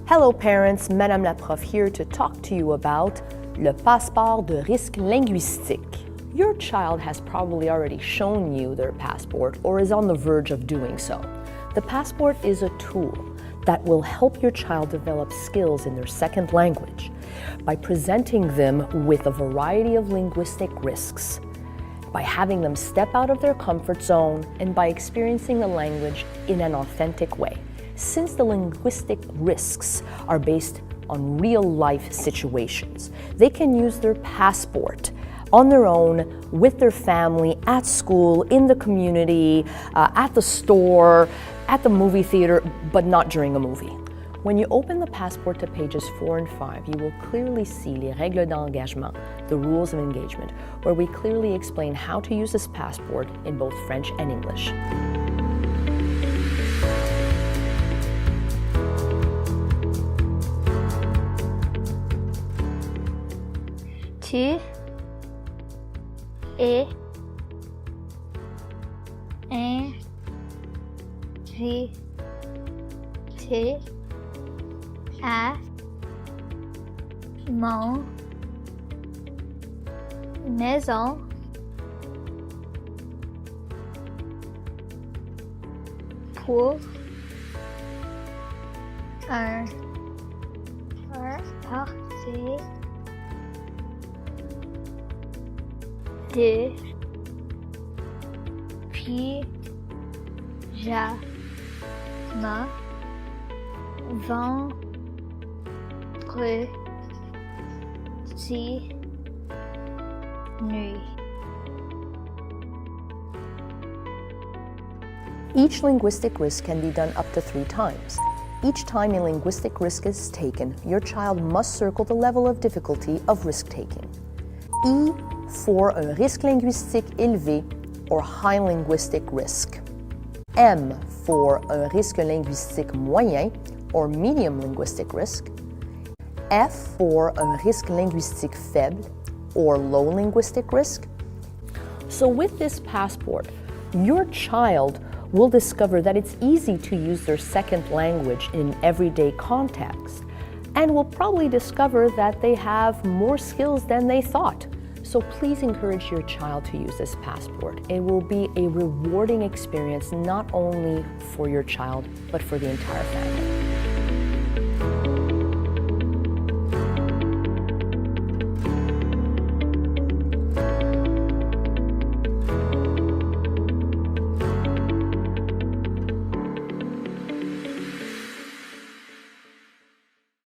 Hello parents, Madame la Prof here to talk to you about le passeport de risque linguistique. Your child has probably already shown you their passport or is on the verge of doing so. The passport is a tool that will help your child develop skills in their second language by presenting them with a variety of linguistic risks, by having them step out of their comfort zone, and by experiencing the language in an authentic way. Since the linguistic risks are based on real-life situations, they can use their passport on their own, with their family, at school, in the community, at the store, at the movie theater, but not during a movie. When you open the passport to pages 4 and 5, you will clearly see les règles d'engagement, the rules of engagement, where we clearly explain how to use this passport in both French and English. Tu es invité à mon maison pour un party de pyjama vendredi nuit. Each linguistic risk can be done up to 3 times. Each time a linguistic risk is taken, your child must circle the level of difficulty of risk-taking. E for un risque linguistique élevé or high linguistic risk. M for un risque linguistique moyen or medium linguistic risk. F for un risque linguistique faible or low linguistic risk. So with this passport, your child will discover that it's easy to use their second language in everyday context, and will probably discover that they have more skills than they thought. So please encourage your child to use this passport. It will be a rewarding experience not only for your child, but for the entire family.